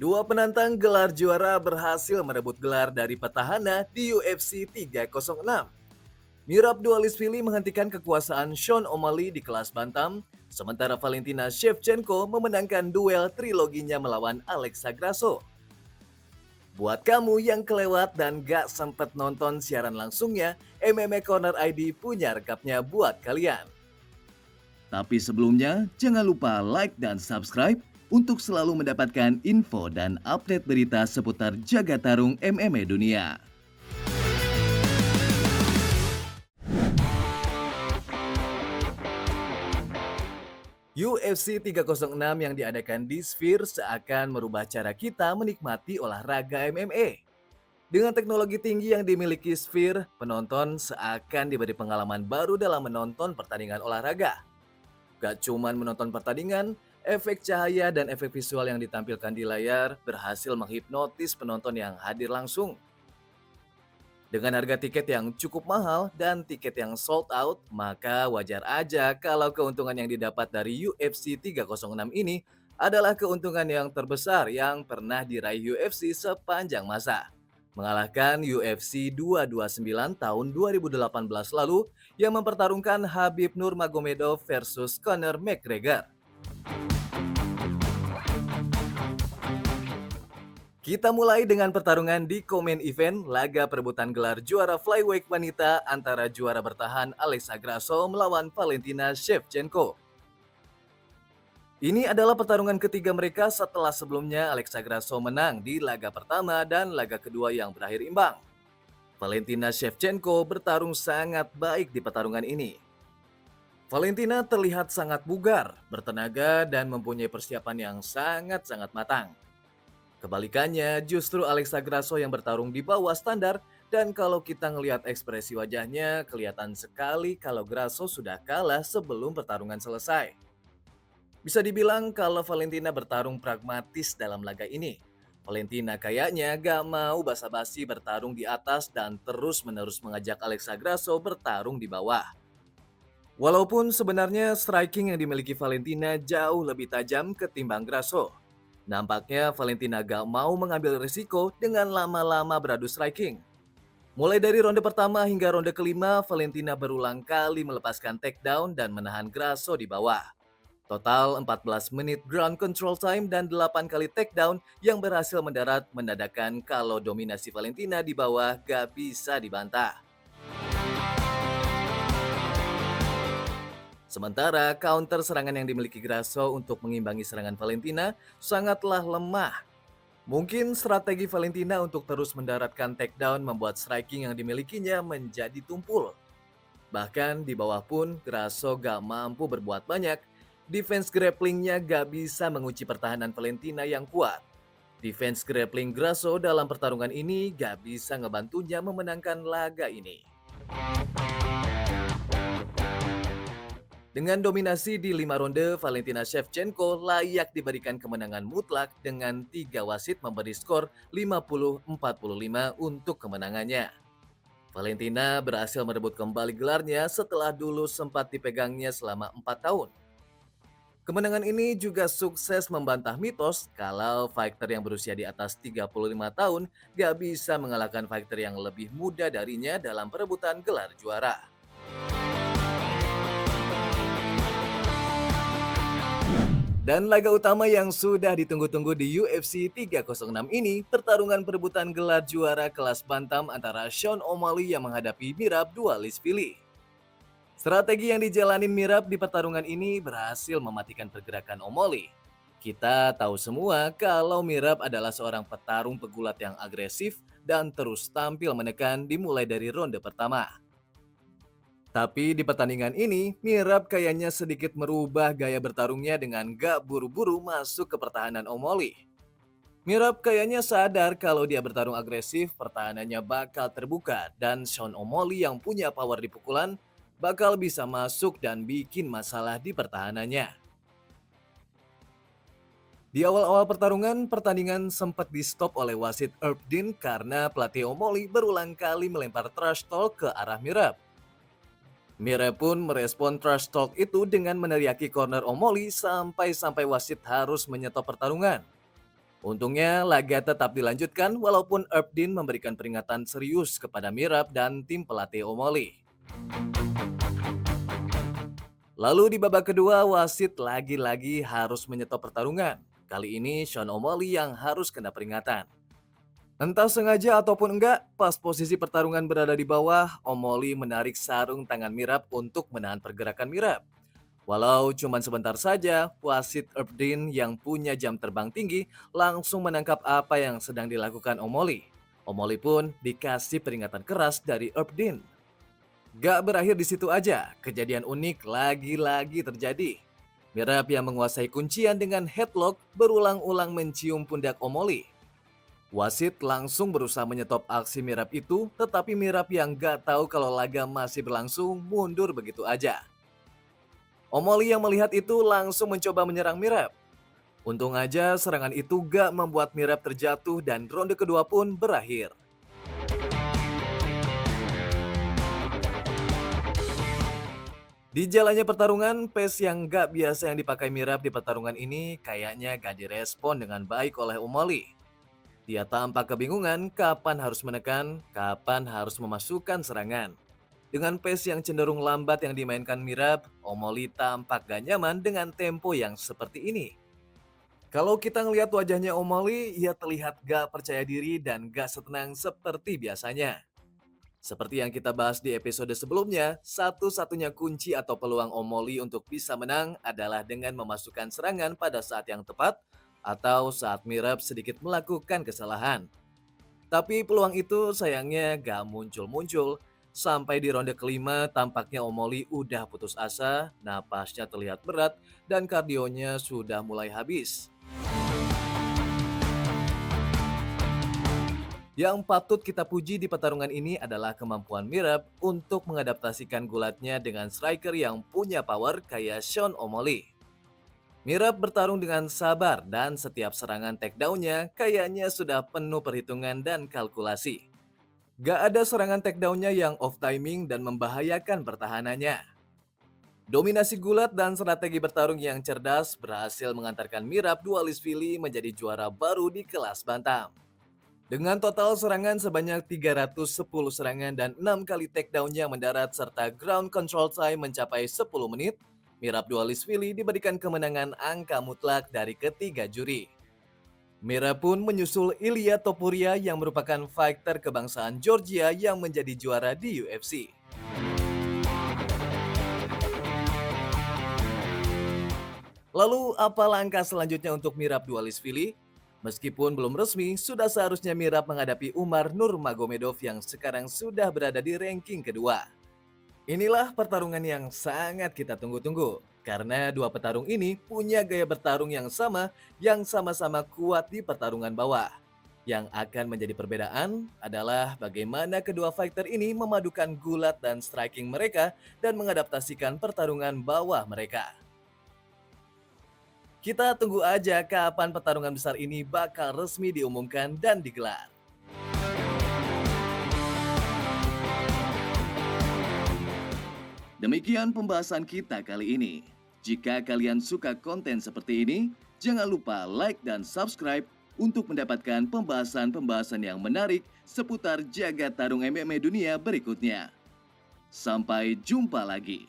Dua penantang gelar juara berhasil merebut gelar dari petahana di UFC 306. Merab Dvalishvili menghentikan kekuasaan Sean O'Malley di kelas bantam, sementara Valentina Shevchenko memenangkan duel triloginya melawan Alexa Grasso. Buat kamu yang kelewat dan gak sempet nonton siaran langsungnya, MMA Corner ID punya rekapnya buat kalian. Tapi sebelumnya, jangan lupa like dan subscribe untuk selalu mendapatkan info dan update berita seputar jagat tarung MMA dunia. UFC 306 yang diadakan di Sphere seakan merubah cara kita menikmati olahraga MMA. Dengan teknologi tinggi yang dimiliki Sphere, penonton seakan diberi pengalaman baru dalam menonton pertandingan olahraga. Gak cuman menonton pertandingan, efek cahaya dan efek visual yang ditampilkan di layar berhasil menghipnotis penonton yang hadir langsung. Dengan harga tiket yang cukup mahal dan tiket yang sold out, maka wajar aja kalau keuntungan yang didapat dari UFC 306 ini adalah keuntungan yang terbesar yang pernah diraih UFC sepanjang masa. Mengalahkan UFC 229 tahun 2018 lalu yang mempertarungkan Khabib Nurmagomedov versus Conor McGregor. Kita mulai dengan pertarungan di co-main event laga perebutan gelar juara flyweight wanita antara juara bertahan Alexa Grasso melawan Valentina Shevchenko. Ini adalah pertarungan ketiga mereka setelah sebelumnya Alexa Grasso menang di laga pertama dan laga kedua yang berakhir imbang. Valentina Shevchenko bertarung sangat baik di pertarungan ini. Valentina terlihat sangat bugar, bertenaga, dan mempunyai persiapan yang sangat-sangat matang. Kebalikannya, justru Alexa Grasso yang bertarung di bawah standar dan kalau kita ngelihat ekspresi wajahnya, kelihatan sekali kalau Grasso sudah kalah sebelum pertarungan selesai. Bisa dibilang kalau Valentina bertarung pragmatis dalam laga ini. Valentina kayaknya gak mau basa-basi bertarung di atas dan terus-menerus mengajak Alexa Grasso bertarung di bawah. Walaupun sebenarnya striking yang dimiliki Valentina jauh lebih tajam ketimbang Grasso. Nampaknya Valentina gak mau mengambil risiko dengan lama-lama beradu striking. Mulai dari ronde pertama hingga ronde kelima, Valentina berulang kali melepaskan takedown dan menahan Grasso di bawah. Total 14 menit ground control time dan 8 kali takedown yang berhasil mendadak kalau dominasi Valentina di bawah gak bisa dibantah. Sementara counter serangan yang dimiliki Grasso untuk mengimbangi serangan Valentina sangatlah lemah. Mungkin strategi Valentina untuk terus mendaratkan takedown membuat striking yang dimilikinya menjadi tumpul. Bahkan di bawah pun Grasso gak mampu berbuat banyak. Defense grapplingnya gak bisa mengunci pertahanan Valentina yang kuat. Defense grappling Grasso dalam pertarungan ini gak bisa ngebantunya memenangkan laga ini. Dengan dominasi di 5 ronde, Valentina Shevchenko layak diberikan kemenangan mutlak dengan 3 wasit memberi skor 50-45 untuk kemenangannya. Valentina berhasil merebut kembali gelarnya setelah dulu sempat dipegangnya selama 4 tahun. Kemenangan ini juga sukses membantah mitos kalau fighter yang berusia di atas 35 tahun gak bisa mengalahkan fighter yang lebih muda darinya dalam perebutan gelar juara. Dan laga utama yang sudah ditunggu-tunggu di UFC 306 ini, pertarungan perebutan gelar juara kelas bantam antara Sean O'Malley yang menghadapi Merab Dvalishvili. Strategi yang dijalanin Merab di pertarungan ini berhasil mematikan pergerakan O'Malley. Kita tahu semua kalau Merab adalah seorang petarung pegulat yang agresif dan terus tampil menekan dimulai dari ronde pertama. Tapi di pertandingan ini, Merab kayaknya sedikit merubah gaya bertarungnya dengan gak buru-buru masuk ke pertahanan O'Malley. Merab kayaknya sadar kalau dia bertarung agresif, pertahanannya bakal terbuka dan Sean O'Malley yang punya power di pukulan bakal bisa masuk dan bikin masalah di pertahanannya. Di awal-awal pertandingan sempat di-stop oleh wasit Herb Dean karena pelatih O'Malley berulang kali melempar trash talk ke arah Merab. Merab pun merespon trash talk itu dengan meneriaki corner O'Malley sampai wasit harus menyetop pertarungan. Untungnya, laga tetap dilanjutkan walaupun Erpdin memberikan peringatan serius kepada Mirab dan tim pelatih Omoli. Lalu di babak kedua, wasit lagi-lagi harus menyetop pertarungan. Kali ini Sean Omoli yang harus kena peringatan. Entah sengaja ataupun enggak, pas posisi pertarungan berada di bawah, Omoli menarik sarung tangan Mirab untuk menahan pergerakan Mirab. Walau cuma sebentar saja, wasit Erpdin yang punya jam terbang tinggi langsung menangkap apa yang sedang dilakukan Omoli. Omoli pun dikasih peringatan keras dari Erpdin. Gak berakhir di situ aja, kejadian unik lagi-lagi terjadi. Mirab yang menguasai kuncian dengan headlock berulang-ulang mencium pundak Omoli. Wasit langsung berusaha menyetop aksi Mirab itu, tetapi Mirab yang gak tahu kalau laga masih berlangsung mundur begitu aja. Omoli yang melihat itu langsung mencoba menyerang Mirab. Untung aja serangan itu gak membuat Mirab terjatuh dan ronde kedua pun berakhir. Di jalannya pertarungan, pace yang gak biasa yang dipakai Mirab di pertarungan ini kayaknya gak direspon dengan baik oleh Omoli. Dia tampak kebingungan kapan harus menekan, kapan harus memasukkan serangan. Dengan pace yang cenderung lambat yang dimainkan Mirab, Omoli tampak gak nyaman dengan tempo yang seperti ini. Kalau kita ngelihat wajahnya Omoli, ia terlihat gak percaya diri dan gak setenang seperti biasanya. Seperti yang kita bahas di episode sebelumnya, satu-satunya kunci atau peluang Omoli untuk bisa menang adalah dengan memasukkan serangan pada saat yang tepat atau saat Mirab sedikit melakukan kesalahan. Tapi peluang itu sayangnya gak muncul-muncul. Sampai di ronde kelima tampaknya Omoli udah putus asa, napasnya terlihat berat dan kardionya sudah mulai habis. Yang patut kita puji di pertarungan ini adalah kemampuan Mirab untuk mengadaptasikan gulatnya dengan striker yang punya power kayak Sean Omoli. Mirab bertarung dengan sabar dan setiap serangan takedown-nya kayaknya sudah penuh perhitungan dan kalkulasi. Gak ada serangan takedown-nya yang off timing dan membahayakan pertahanannya. Dominasi gulat dan strategi bertarung yang cerdas berhasil mengantarkan Mirab Dvalishvili menjadi juara baru di kelas bantam. Dengan total serangan sebanyak 310 serangan dan 6 kali takedown yang mendarat serta ground control time mencapai 10 menit, Mirab Dvalishvili diberikan kemenangan angka mutlak dari ketiga juri. Mirab pun menyusul Ilia Topuria yang merupakan fighter kebangsaan Georgia yang menjadi juara di UFC. Lalu apa langkah selanjutnya untuk Mirab Dvalishvili? Meskipun belum resmi, sudah seharusnya Mirab menghadapi Umar Nurmagomedov yang sekarang sudah berada di ranking kedua. Inilah pertarungan yang sangat kita tunggu-tunggu, karena dua petarung ini punya gaya bertarung yang sama-sama kuat di pertarungan bawah. Yang akan menjadi perbedaan adalah bagaimana kedua fighter ini memadukan gulat dan striking mereka dan mengadaptasikan pertarungan bawah mereka. Kita tunggu aja kapan pertarungan besar ini bakal resmi diumumkan dan digelar. Demikian pembahasan kita kali ini. Jika kalian suka konten seperti ini, jangan lupa like dan subscribe untuk mendapatkan pembahasan-pembahasan yang menarik seputar jagat tarung MMA dunia berikutnya. Sampai jumpa lagi.